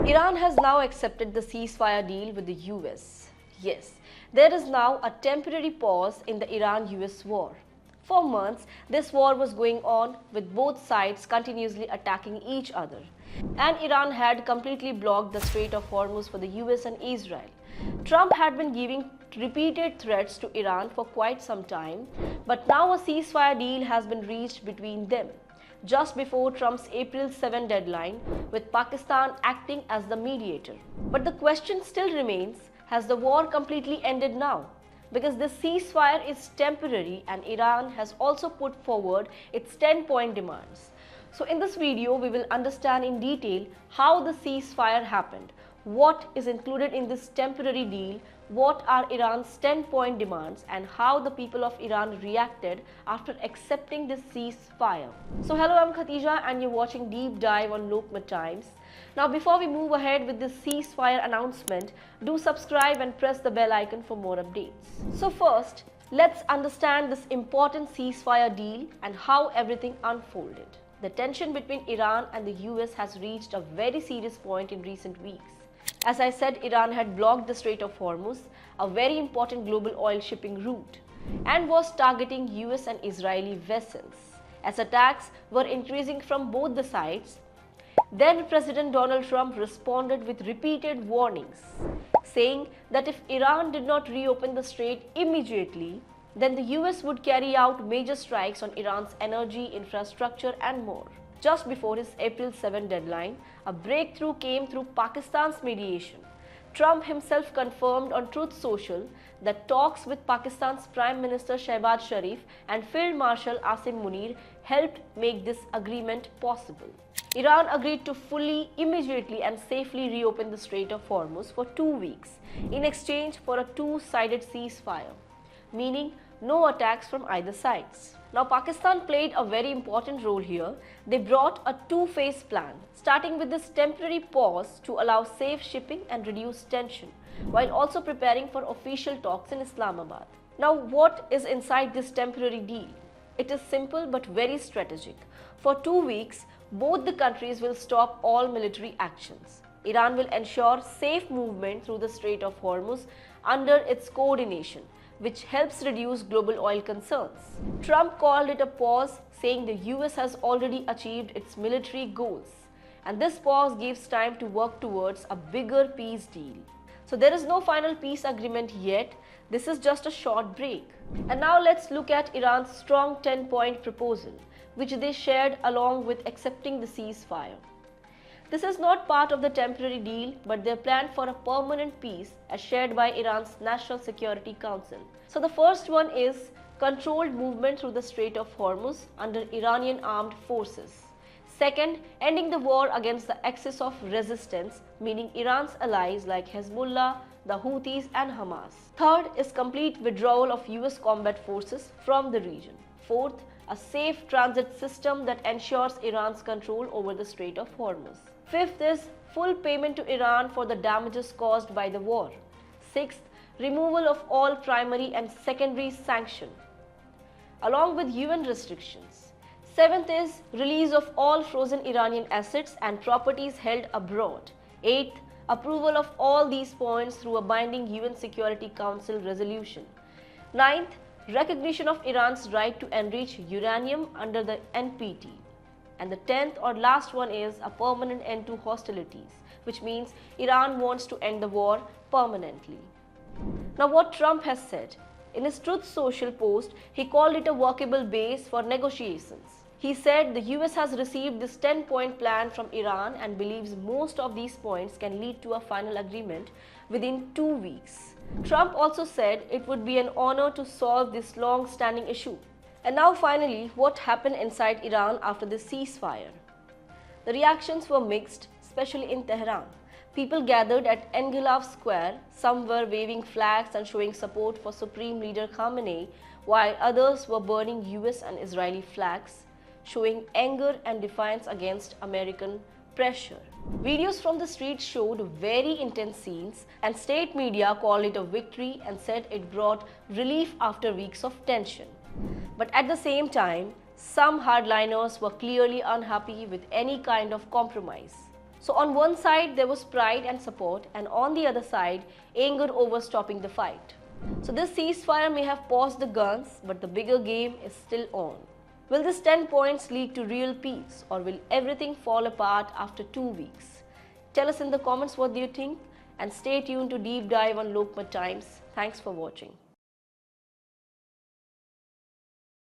Iran has now accepted the ceasefire deal with the US. Yes, there is now a temporary pause in the Iran-US war. For months, this war was going on with both sides continuously attacking each other. And Iran had completely blocked the Strait of Hormuz for the US and Israel. Trump had been giving repeated threats to Iran for quite some time, but now a ceasefire deal has been reached between them, just before Trump's April 7 deadline, with Pakistan acting as the mediator. But the question still remains, has the war completely ended now? Because this ceasefire is temporary and Iran has also put forward its 10-point demands. So in this video, we will understand in detail how the ceasefire happened, what is included in this temporary deal, what are Iran's 10-point demands, and how the people of Iran reacted after accepting this ceasefire. So hello, I'm Khatija and you're watching Deep Dive on Lokmat Times. Now before we move ahead with this ceasefire announcement, do subscribe and press the bell icon for more updates. So first, let's understand this important ceasefire deal and how everything unfolded. The tension between Iran and the US has reached a very serious point in recent weeks. As I said, Iran had blocked the Strait of Hormuz, a very important global oil shipping route, and was targeting US and Israeli vessels, as attacks were increasing from both the sides. Then President Donald Trump responded with repeated warnings, saying that if Iran did not reopen the strait immediately, then the US would carry out major strikes on Iran's energy, infrastructure and more. Just before his April 7 deadline, a breakthrough came through Pakistan's mediation. Trump himself confirmed on Truth Social that talks with Pakistan's Prime Minister Shehbaz Sharif and Field Marshal Asim Munir helped make this agreement possible. Iran agreed to fully, immediately and safely reopen the Strait of Hormuz for 2 weeks in exchange for a two-sided ceasefire, meaning no attacks from either sides. Now Pakistan played a very important role here. They brought a two-phase plan, starting with this temporary pause to allow safe shipping and reduce tension, while also preparing for official talks in Islamabad. Now what is inside this temporary deal? It is simple but very strategic. For 2 weeks, both the countries will stop all military actions. Iran will ensure safe movement through the Strait of Hormuz under its coordination, which helps reduce global oil concerns. Trump called it a pause, saying the US has already achieved its military goals, and this pause gives time to work towards a bigger peace deal. So there is no final peace agreement yet, this is just a short break. And now let's look at Iran's strong 10-point proposal, which they shared along with accepting the ceasefire. This is not part of the temporary deal, but their plan for a permanent peace as shared by Iran's National Security Council. So the first one is controlled movement through the Strait of Hormuz under Iranian armed forces. Second, ending the war against the axis of resistance, meaning Iran's allies like Hezbollah, the Houthis and Hamas. Third is complete withdrawal of US combat forces from the region. Fourth, a safe transit system that ensures Iran's control over the Strait of Hormuz. Fifth is full payment to Iran for the damages caused by the war. Sixth, removal of all primary and secondary sanctions, along with UN restrictions. Seventh is release of all frozen Iranian assets and properties held abroad. Eighth, approval of all these points through a binding UN Security Council resolution. Ninth, recognition of Iran's right to enrich uranium under the NPT. And the 10th or last one is a permanent end to hostilities, which means Iran wants to end the war permanently. Now what Trump has said, in his Truth Social post, he called it a workable base for negotiations. He said the US has received this 10-point plan from Iran and believes most of these points can lead to a final agreement within 2 weeks. Trump also said it would be an honor to solve this long-standing issue. And now finally, what happened inside Iran after this ceasefire? The reactions were mixed, especially in Tehran. People gathered at Engilaf Square, some were waving flags and showing support for Supreme Leader Khamenei, while others were burning US and Israeli flags, showing anger and defiance against American pressure. Videos from the street showed very intense scenes, and state media called it a victory and said it brought relief after weeks of tension. But at the same time, some hardliners were clearly unhappy with any kind of compromise. So on one side there was pride and support, and on the other side anger over stopping the fight. So this ceasefire may have paused the guns, but the bigger game is still on. Will this 10 points lead to real peace, or will everything fall apart after 2 weeks? Tell us in the comments what do you think, and stay tuned to deep dive on Lokmat Times. Thanks for watching.